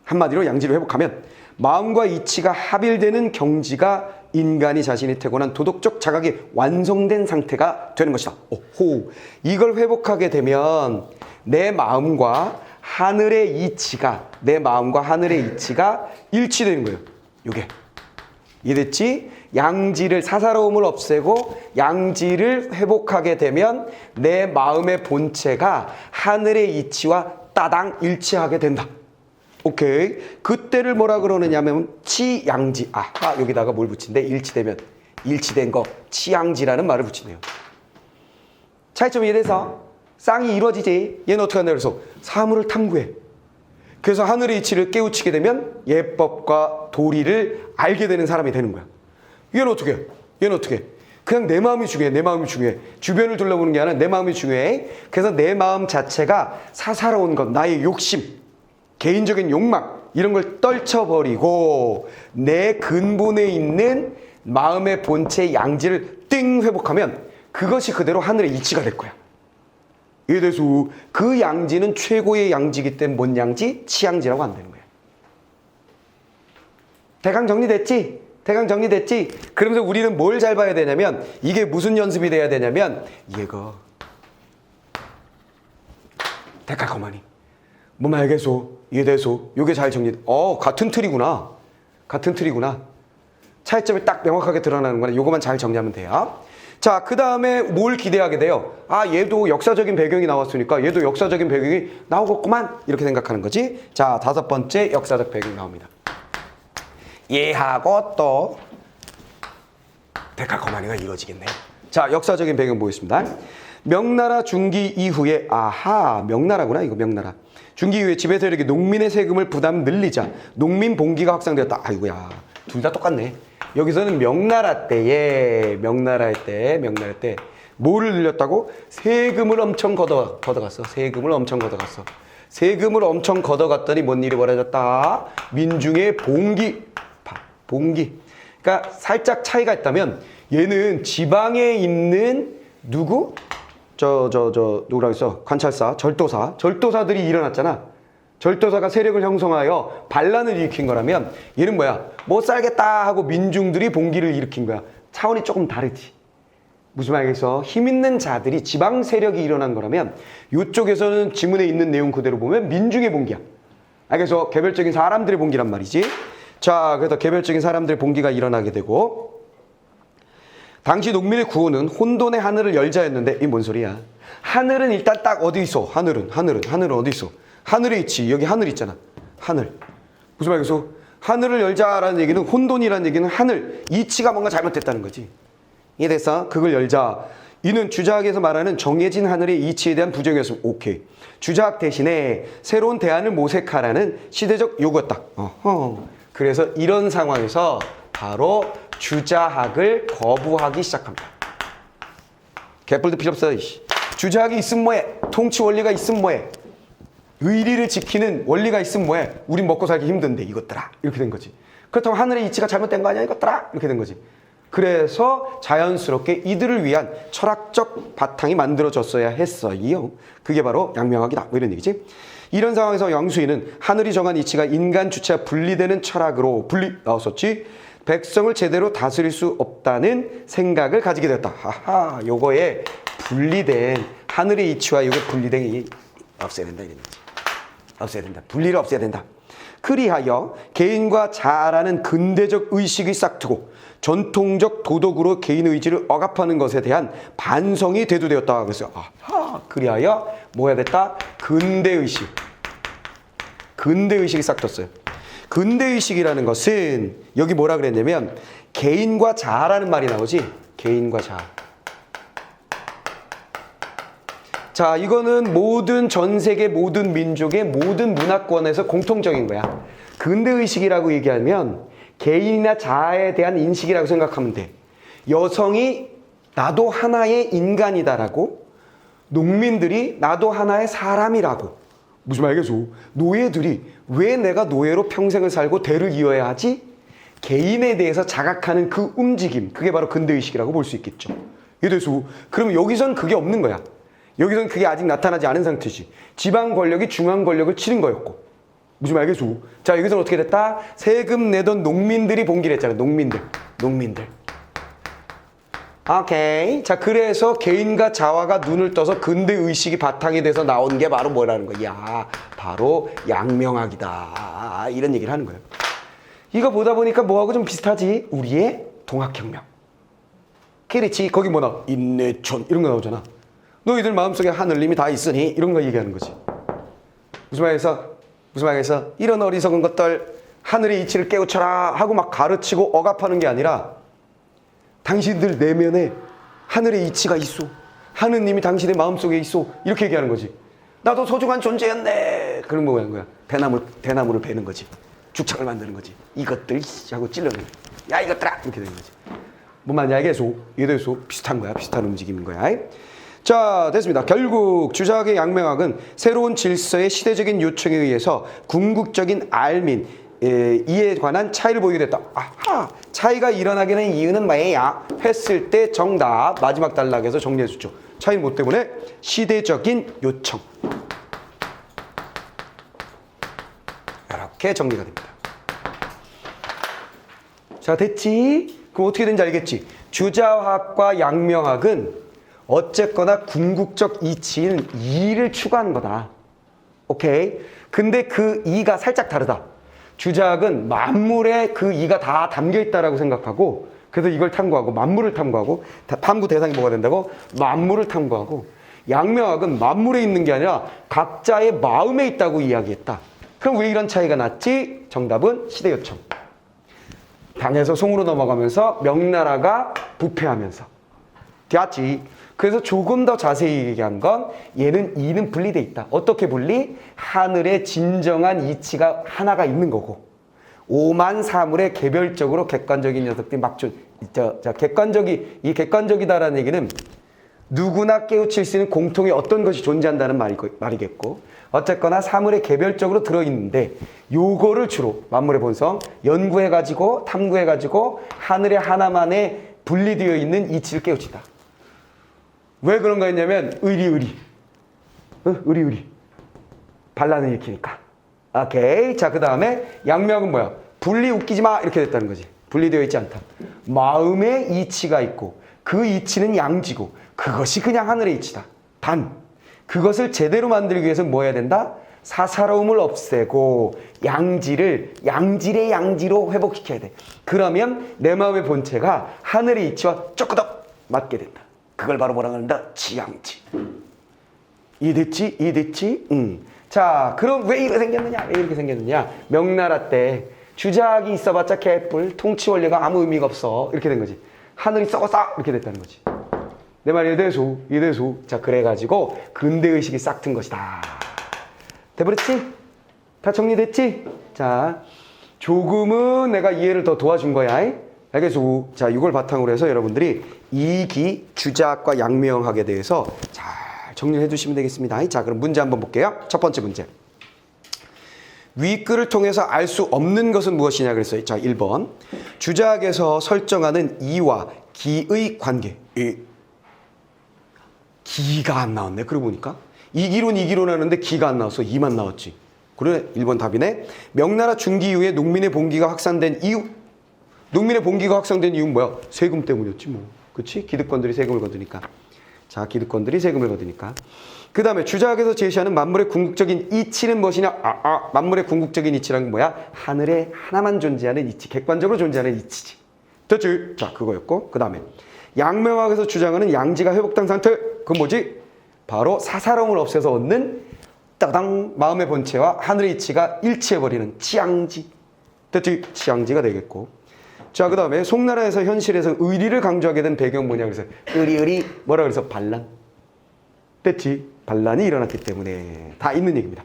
한마디로 양지를 회복하면 마음과 이치가 합일되는 경지가 인간이 자신이 태어난 도덕적 자각이 완성된 상태가 되는 것이다. 오호. 이걸 회복하게 되면 내 마음과 하늘의 이치가 일치되는 거예요. 이게. 이해됐지? 양지를 사사로움을 없애고 양지를 회복하게 되면 내 마음의 본체가 하늘의 이치와 따당 일치하게 된다. 오케이. 그때를 뭐라 그러느냐면 치양지. 여기다가 뭘 붙인대? 일치된 거 치양지라는 말을 붙이네요. 차이점이 이래서 쌍이 이루어지지. 얘는 어떻게 한다 그래서 사물을 탐구해. 그래서 하늘의 이치를 깨우치게 되면 예법과 도리를 알게 되는 사람이 되는 거야. 얘는 어떻게 해? 그냥 내 마음이 중요해. 주변을 둘러보는 게 아니라 내 마음이 중요해. 그래서 내 마음 자체가 사사로운 것, 나의 욕심, 개인적인 욕망 이런 걸 떨쳐버리고 내 근본에 있는 마음의 본체 양지를 띵 회복하면 그것이 그대로 하늘의 이치가 될 거야. 이래서 그 양지는 최고의 양지이기 때문에 뭔 양지? 치양지라고 한다는 거야. 대강 정리됐지? 그러면서 우리는 뭘 잘 봐야 되냐면 이게 무슨 연습이 돼야 되냐면 얘가 데칼코마니 뭔 말겠소? 이해돼서 요게 잘 정리. 같은 틀이구나. 차이점이 딱 명확하게 드러나는 거네. 요거만 잘 정리하면 돼요. 자, 그 다음에 뭘 기대하게 돼요? 아, 얘도 역사적인 배경이 나왔으니까 얘도 역사적인 배경이 나오겠구만. 이렇게 생각하는 거지. 자, 5번째 역사적 배경이 나옵니다. 얘하고 또 데칼코마니가 이루어지겠네요. 자, 역사적인 배경 보겠습니다. 명나라 중기 이후에, 아하, 명나라구나, 이거 명나라. 중기 이후에 지배 세력이 농민의 세금을 부담 늘리자 농민 봉기가 확산되었다. 아이고야, 둘 다 똑같네. 여기서는 명나라 때에, 명나라 때 뭐를 늘렸다고? 세금을 엄청 걷어갔어. 세금을 엄청 걷어갔어. 세금을 엄청 걷어갔더니 뭔 일이 벌어졌다? 민중의 봉기. 그러니까 살짝 차이가 있다면 얘는 지방에 있는 누구? 누구라 했어? 관찰사, 절도사들이 일어났잖아. 절도사가 세력을 형성하여 반란을 일으킨 거라면 얘는 뭐야? 못 살겠다 하고 민중들이 봉기를 일으킨 거야. 차원이 조금 다르지. 무슨 말이겠어? 힘 있는 자들이 지방 세력이 일어난 거라면 이쪽에서는 지문에 있는 내용 그대로 보면 민중의 봉기야. 그래서 개별적인 사람들의 봉기란 말이지. 자, 그래서 개별적인 사람들의 봉기가 일어나게 되고 당시 농민의 구호는 혼돈의 하늘을 열자였는데 이 뭔 소리야? 하늘은 일단 딱 어디 있어? 하늘은 어디 있어? 하늘에 있지. 여기 하늘 있잖아. 하늘. 무슨 말이겠어? 하늘을 열자라는 얘기는 혼돈이라는 얘기는 하늘, 이치가 뭔가 잘못됐다는 거지. 이래서 그걸 열자. 이는 주자학에서 말하는 정해진 하늘의 이치에 대한 부정이었으면 오케이. 주자학 대신에 새로운 대안을 모색하라는 시대적 요구였다. 그래서 이런 상황에서 바로 주자학을 거부하기 시작합니다. 개뿔도 필요 없어. 주자학이 있으면 뭐해? 통치 원리가 있으면 뭐해? 의리를 지키는 원리가 있으면 뭐해? 우린 먹고 살기 힘든데 이것들아. 이렇게 된 거지. 그렇다면 하늘의 이치가 잘못된 거 아니야 이것들아? 이렇게 된 거지. 그래서 자연스럽게 이들을 위한 철학적 바탕이 만들어졌어야 했어요. 그게 바로 양명학이다. 뭐 이런 얘기지. 이런 상황에서 양수인은 하늘이 정한 이치가 인간 주체와 분리되는 철학으로 나왔었지. 백성을 제대로 다스릴 수 없다는 생각을 가지게 되었다. 하하, 요거에 분리된 하늘의 이치와 요게 분리된 없애야 된다 이런 거지. 없애야 된다. 분리를 없애야 된다. 그리하여 개인과 자아라는 근대적 의식이 싹트고 전통적 도덕으로 개인 의지를 억압하는 것에 대한 반성이 대두되었다. 그래서 그리하여 뭐 해야 됐다? 근대의식. 근대의식이 싹텄어요. 근대의식이라는 것은 여기 뭐라 그랬냐면 개인과 자아라는 말이 나오지. 개인과 자아. 자, 이거는 모든 전 세계 모든 민족의 모든 문화권에서 공통적인 거야. 근대의식이라고 얘기하면 개인이나 자아에 대한 인식이라고 생각하면 돼. 여성이 나도 하나의 인간이다라고, 농민들이 나도 하나의 사람이라고. 무슨 말이겠어? 노예들이 왜 내가 노예로 평생을 살고 대를 이어야 하지? 개인에 대해서 자각하는 그 움직임, 그게 바로 근대의식이라고 볼 수 있겠죠. 이래서 그러면 여기선 그게 없는 거야. 여기서는 그게 아직 나타나지 않은 상태지. 지방 권력이 중앙 권력을 치는 거였고. 무슨 말이겠어? 자, 여기서는 어떻게 됐다? 세금 내던 농민들이 봉기를 했잖아. 농민들. 오케이. 자, 그래서 개인과 자아가 눈을 떠서 근대의식이 바탕이 돼서 나온 게 바로 뭐라는 거야? 바로 양명학이다. 이런 얘기를 하는 거예요. 이거 보다 보니까 뭐하고 좀 비슷하지? 우리의 동학혁명. 그렇지. 거기 뭐 나와? 인내촌 이런 거 나오잖아. 너희들 마음속에 하늘님이 다 있으니 이런 거 얘기하는 거지. 무슨 말이겠어? 이런 어리석은 것들 하늘의 이치를 깨우쳐라 하고 막 가르치고 억압하는 게 아니라 당신들 내면에 하늘의 이치가 있어. 하느님이 당신의 마음속에 있어. 이렇게 얘기하는 거지. 나도 소중한 존재였네. 그런 거 하는 거야. 대나무를 베는 거지. 죽창을 만드는 거지. 이것들 하고 찔러내는 거야. 야, 이것들아! 이렇게 되는 거지. 뭔 말인지 알겠어? 이래서 비슷한 거야. 비슷한 움직임인 거야. 자, 됐습니다. 결국 주자학의 양명학은 새로운 질서의 시대적인 요청에 의해서 궁극적인 알민, 이에 관한 차이를 보이게 됐다. 아하, 차이가 일어나게 된 이유는 뭐야? 했을 때 정답, 마지막 단락에서 정리해 주죠. 차이는 뭐 때문에? 시대적인 요청. 이렇게 정리가 됩니다. 자, 됐지? 그럼 어떻게 되는지 알겠지? 주자학과 양명학은 어쨌거나 궁극적 이치인 이를 추구하는 거다. 오케이? 근데 그 이가 살짝 다르다. 주자학은 만물에 그 이가 다 담겨 있다라고 생각하고 그래서 이걸 탐구하고 만물을 탐구하고 탐구 대상이 뭐가 된다고? 만물을 탐구하고 양명학은 만물에 있는 게 아니라 각자의 마음에 있다고 이야기했다. 그럼 왜 이런 차이가 났지? 정답은 시대요청. 당에서 송으로 넘어가면서 명나라가 부패하면서 됐지. 그래서 조금 더 자세히 얘기한 건 얘는 이는 분리돼 있다. 어떻게 분리? 하늘에 진정한 이치가 하나가 있는 거고 오만 사물에 개별적으로 객관적인 녀석들이 객관적이다라는 얘기는 누구나 깨우칠 수 있는 공통의 어떤 것이 존재한다는 말이겠고 어쨌거나 사물에 개별적으로 들어있는데 요거를 주로 만물의 본성 연구해가지고 탐구해가지고 하늘에 하나만에 분리되어 있는 이치를 깨우치다. 왜 그런가 했냐면 의리 반란을 일으키니까. 오케이. 자, 그 다음에 양명은 뭐야? 분리 웃기지 마 이렇게 됐다는 거지. 분리되어 있지 않다. 마음에 이치가 있고 그 이치는 양지고 그것이 그냥 하늘의 이치다. 단 그것을 제대로 만들기 위해서는 뭐 해야 된다? 사사로움을 없애고 양질의 양지로 회복시켜야 돼. 그러면 내 마음의 본체가 하늘의 이치와 쪼끄덕 맞게 된다. 그걸 바로 뭐라 그런다? 지양지. 이해됐지? 자, 그럼 왜 이렇게 생겼느냐? 명나라 때 주작이 있어봤자 개뿔, 통치 원리가 아무 의미가 없어. 이렇게 된 거지. 하늘이 썩었어. 이렇게 됐다는 거지. 내 말 이대수. 자, 그래가지고 근대의식이 싹 튼 것이다. 돼버렸지? 다 정리됐지? 자, 조금은 내가 이해를 더 도와준 거야. 알겠어? 자, 이걸 바탕으로 해서 여러분들이 이기, 주자학과 양명학에 대해서 잘 정리해 주시면 되겠습니다. 자, 그럼 문제 한번 볼게요. 첫 번째 문제. 윗글을 통해서 알 수 없는 것은 무엇이냐 그랬어요. 자, 1번. 주자학에서 설정하는 이와 기의 관계. 기가 안 나왔네. 그러고 보니까. 이기론 하는데 기가 안 나왔어. 이만 나왔지. 그래, 1번 답이네. 명나라 중기 이후에 농민의 봉기가 확산된 이유. 농민의 봉기가 확산된 이유는 뭐야? 세금 때문이었지 뭐. 그치? 기득권들이 세금을 거두니까. 자, 기득권들이 세금을 거두니까. 그 다음에 주자학에서 제시하는 만물의 궁극적인 이치는 무엇이냐? 만물의 궁극적인 이치란 뭐야? 하늘에 하나만 존재하는 이치. 객관적으로 존재하는 이치지. 됐지? 자, 그거였고. 그 다음에 양명학에서 주장하는 양지가 회복된 상태. 그건 뭐지? 바로 사사로움을 없애서 얻는 따당 마음의 본체와 하늘의 이치가 일치해버리는 치양지. 됐지? 치양지가 되겠고. 자, 그 다음에 송나라에서 현실에서 의리를 강조하게 된 배경 뭐냐 그래서 뭐라 그래서 반란. 됐지? 반란이 일어났기 때문에 다 있는 얘기입니다.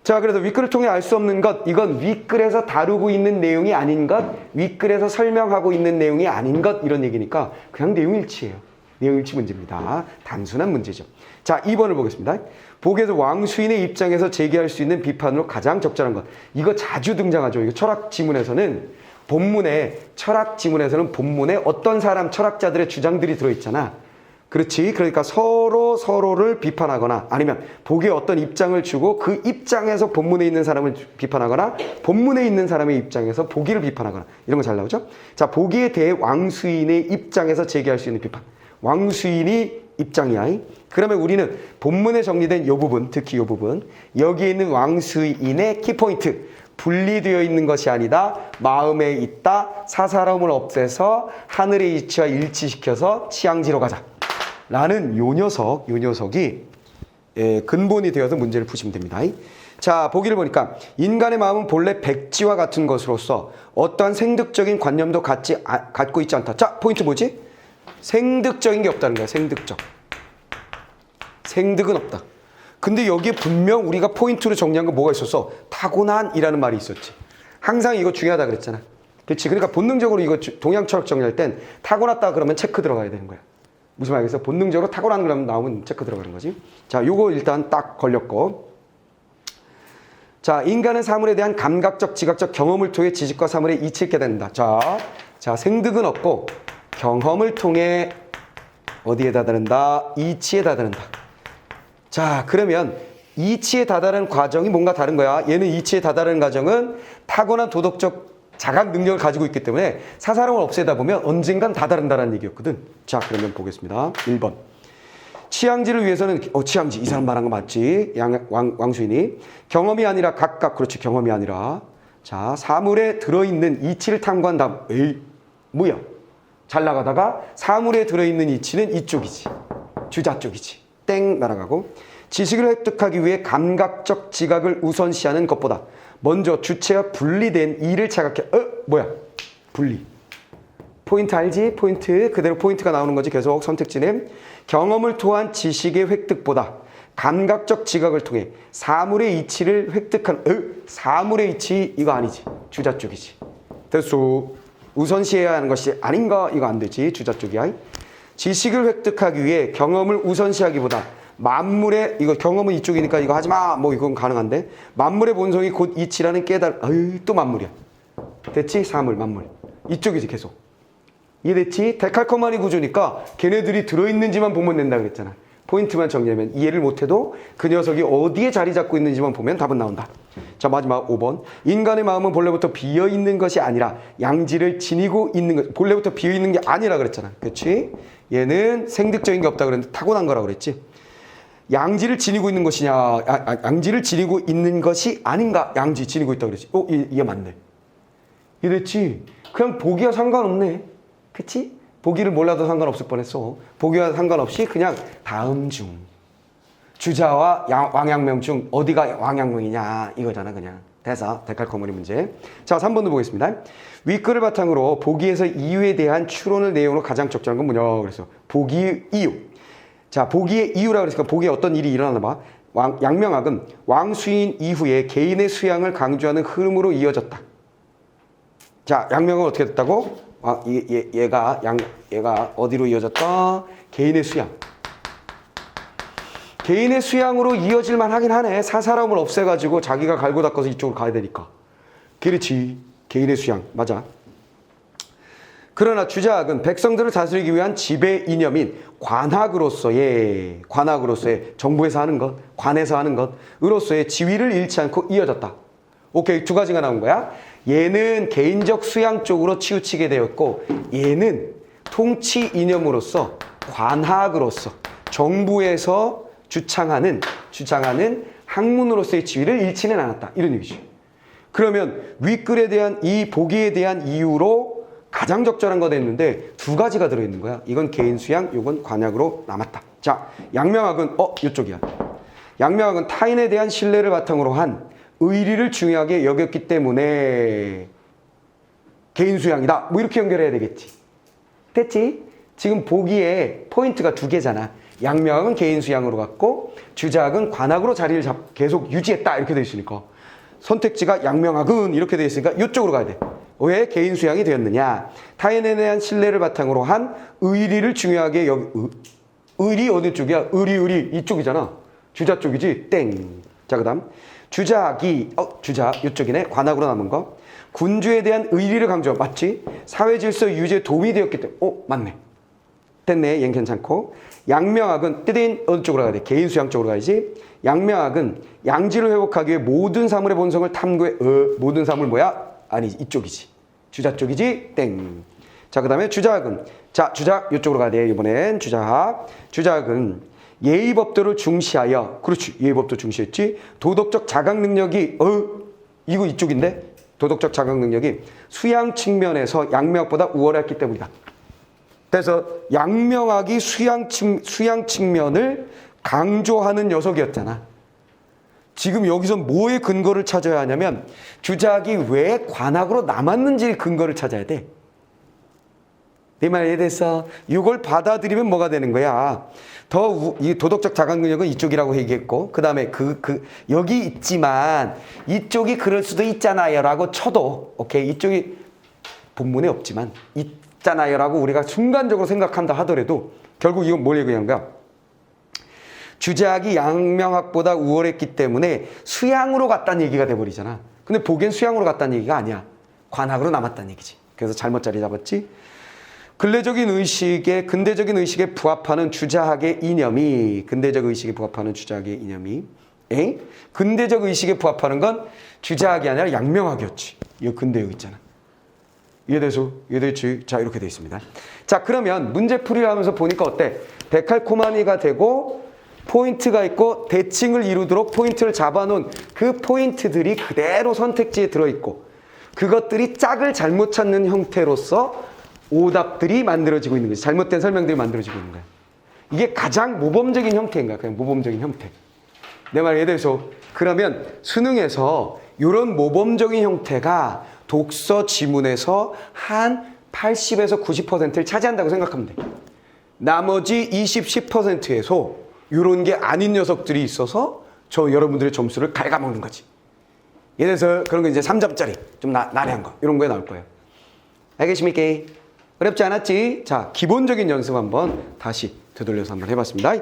자, 그래서 윗글을 통해 알 수 없는 것, 이건 윗글에서 다루고 있는 내용이 아닌 것, 윗글에서 설명하고 있는 내용이 아닌 것, 이런 얘기니까 그냥 내용일치예요. 내용일치 문제입니다. 단순한 문제죠. 자, 2번을 보겠습니다. 보기에서 왕수인의 입장에서 제기할 수 있는 비판으로 가장 적절한 것. 이거 자주 등장하죠. 이거 철학 지문에서는 본문에 어떤 사람 철학자들의 주장들이 들어있잖아. 그렇지. 그러니까 서로를 비판하거나 아니면 보기에 어떤 입장을 주고 그 입장에서 본문에 있는 사람을 비판하거나 본문에 있는 사람의 입장에서 보기를 비판하거나 이런 거 잘 나오죠. 자, 보기에 대해 왕수인의 입장에서 제기할 수 있는 비판. 왕수인이 입장이야. 그러면 우리는 본문에 정리된 이 부분, 특히 이 부분, 여기에 있는 왕수인의 키포인트, 분리되어 있는 것이 아니다. 마음에 있다. 사사로움을 없애서 하늘의 이치와 일치시켜서 치양지로 가자. 라는 요 녀석이 근본이 되어서 문제를 푸시면 됩니다. 자, 보기를 보니까 인간의 마음은 본래 백지와 같은 것으로서 어떠한 생득적인 관념도 갖고 있지 않다. 자, 포인트 뭐지? 생득적인 게 없다는 거야. 생득은 없다. 근데 여기에 분명 우리가 포인트로 정리한 거 뭐가 있었어? 타고난이라는 말이 있었지. 항상 이거 중요하다 그랬잖아. 그렇지? 그러니까 본능적으로 이거 동양 철학 정리할 땐 타고났다 그러면 체크 들어가야 되는 거야. 무슨 말이겠어? 본능적으로 타고난 그러면 나오면 체크 들어가는 거지. 자, 요거 일단 딱 걸렸고. 자, 인간은 사물에 대한 감각적, 지각적 경험을 통해 지식과 사물에 이치를 깨닫는다. 자, 생득은 없고 경험을 통해 어디에 다다른다? 이치에 다다른다. 자, 그러면 이치에 다다르는 과정이 뭔가 다른 거야. 얘는 이치에 다다르는 과정은 타고난 도덕적 자각 능력을 가지고 있기 때문에 사사로움을 없애다 보면 언젠간 다다른다는 얘기였거든. 자, 그러면 보겠습니다. 1번. 치양지를 위해서는 치양지 이 사람 말한 거 맞지? 왕수인이 경험이 아니라 각각. 그렇지, 경험이 아니라 자, 사물에 들어있는 이치를 탐구한 다음 무여. 잘 나가다가 사물에 들어있는 이치는 이쪽이지. 주자 쪽이지. 땡 날아가고. 지식을 획득하기 위해 감각적 지각을 우선시하는 것보다 먼저 주체와 분리된 이를 자각해. 뭐야? 분리. 포인트 알지? 포인트. 그대로 포인트가 나오는 거지. 계속 선택지는 경험을 통한 지식의 획득보다 감각적 지각을 통해 사물의 이치를 획득한 사물의 이치 이거 아니지. 주자 쪽이지. 됐어. 우선시해야 하는 것이 아닌가? 이거 안 되지. 주자 쪽이야. 지식을 획득하기 위해 경험을 우선시하기보다 만물의 이거 경험은 이쪽이니까 이거 하지마 뭐 이건 가능한데 만물의 본성이 곧 이치라는 또 만물이야. 됐지? 사물 만물 이쪽이지. 계속 이해됐지? 데칼코마니 구조니까 걔네들이 들어있는지만 보면 된다 그랬잖아. 포인트만 정리하면 이해를 못해도 그 녀석이 어디에 자리 잡고 있는지만 보면 답은 나온다. 자, 마지막 5번. 인간의 마음은 본래부터 비어있는 것이 아니라 양지를 지니고 있는 것. 본래부터 비어있는 게 아니라 그랬잖아. 그렇지? 얘는 생득적인 게 없다 그랬는데 타고난 거라고 그랬지. 양지를 지니고 있는 것이냐, 양지를 지니고 있는 것이 아닌가. 양지 지니고 있다 그랬지. 이게 맞네. 이랬지. 그냥 보기와 상관없네. 그치? 보기를 몰라도 상관없을 뻔했어. 보기와 상관없이 그냥 다음 중 주자와 왕양명 중 어디가 왕양명이냐 이거잖아. 그냥 대사 데칼코마니 문제. 자, 3번도 보겠습니다. 윗글을 바탕으로 보기에서 이유에 대한 추론을 내용으로 가장 적절한 건 뭐냐 그래서 보기의 이유. 자, 보기의 이유라 그랬으니까 보기에 어떤 일이 일어나나 봐. 양명학은 왕수인 이후에 개인의 수양을 강조하는 흐름으로 이어졌다. 자, 양명은 어떻게 됐다고? 얘가 어디로 이어졌다? 개인의 수양. 개인의 수양으로 이어질만 하긴 하네. 사사람을 없애가지고 자기가 갈고 닦아서 이쪽으로 가야 되니까. 그렇지. 개인의 수양. 맞아. 그러나 주자학은 백성들을 다스리기 위한 지배 이념인 관학으로서의 정부에서 하는 것, 관에서 하는 것으로서의 지위를 잃지 않고 이어졌다. 오케이. 두 가지가 나온 거야. 얘는 개인적 수양 쪽으로 치우치게 되었고 얘는 통치 이념으로서 관학으로서 정부에서 주창하는 학문으로서의 지위를 잃지는 않았다. 이런 얘기죠. 그러면 윗글에 대한 이 보기에 대한 이유로 가장 적절한 거 됐는데 두 가지가 들어있는 거야. 이건 개인 수양, 이건 관학으로 남았다. 자, 양명학은 이쪽이야. 양명학은 타인에 대한 신뢰를 바탕으로 한 의리를 중요하게 여겼기 때문에 개인 수양이다. 뭐 이렇게 연결해야 되겠지. 됐지? 지금 보기에 포인트가 두 개잖아. 양명학은 개인 수양으로 갔고 주자학은 관학으로 자리를 계속 유지했다. 이렇게 돼 있으니까 선택지가 양명학은 이렇게 돼 있으니까 이쪽으로 가야 돼. 왜 개인 수양이 되었느냐? 타인에 대한 신뢰를 바탕으로 한 의리를 중요하게 의리 어느 쪽이야? 의리 이쪽이잖아. 주자 쪽이지. 땡. 자, 그다음 주자학이 주자 이쪽이네. 관학으로 남은 거. 군주에 대한 의리를 강조. 맞지? 사회 질서 유지에 도움이 되었기 때문에. 맞네. 됐네. 얘는 괜찮고. 양명학은 뜻인 어느 쪽으로 가야 돼? 개인 수양 쪽으로 가야지. 양명학은 양지를 회복하기 위해 모든 사물의 본성을 탐구해. 모든 사물 뭐야? 아니지. 이쪽이지. 주자 쪽이지. 땡. 자, 그 다음에 주자학은. 자, 주자학 이쪽으로 가야 돼. 이번엔 주자학. 주자학은 예의법도를 중시하여. 그렇지. 예의법도 중시했지. 도덕적 자각 능력이 이거 이쪽인데. 도덕적 자각 능력이 수양 측면에서 양명학보다 우월했기 때문이다. 그래서 양명학이 수양 측면을 강조하는 녀석이었잖아. 지금 여기서 뭐의 근거를 찾아야 하냐면 주자학이 왜 관학으로 남았는지 근거를 찾아야 돼. 네 말 이해됐어? 이걸 받아들이면 뭐가 되는 거야? 이 도덕적 자각 능력은 이쪽이라고 얘기했고 그 다음에 여기 있지만 이쪽이 그럴 수도 있잖아요 라고 쳐도 오케이 이쪽이 본문에 없지만 있잖아요 라고 우리가 순간적으로 생각한다 하더라도 결국 이건 뭘 얘기하는 거야? 주자학이 양명학보다 우월했기 때문에 수양으로 갔다는 얘기가 돼버리잖아. 근데 보기엔 수양으로 갔다는 얘기가 아니야. 관학으로 남았다는 얘기지. 그래서 잘못 자리 잡았지. 근대적인 의식에 부합하는 주자학의 이념이 근대적 의식에 부합하는 건 주자학이 아니라 양명학이었지. 이거 근대역 있잖아. 이해됐지? 자, 이렇게 돼 있습니다. 자, 그러면 문제풀이를 하면서 보니까 어때? 데칼코마니가 되고 포인트가 있고 대칭을 이루도록 포인트를 잡아놓은 그 포인트들이 그대로 선택지에 들어있고 그것들이 짝을 잘못 찾는 형태로서 오답들이 만들어지고 있는 거지. 잘못된 설명들이 만들어지고 있는 거야. 이게 가장 모범적인 형태인가? 그냥 모범적인 형태. 내 말에 대해서 그러면 수능에서 이런 모범적인 형태가 독서 지문에서 한 80에서 90%를 차지한다고 생각하면 돼. 나머지 20, 10%에서 이런 게 아닌 녀석들이 있어서 저 여러분들의 점수를 갉아먹는 거지. 예를 들어서 그런 거 이제 3점짜리 좀 난해한 거 이런 거에 나올 거예요. 알겠습니까? 어렵지 않았지? 자, 기본적인 연습 한번 다시 되돌려서 한번 해봤습니다.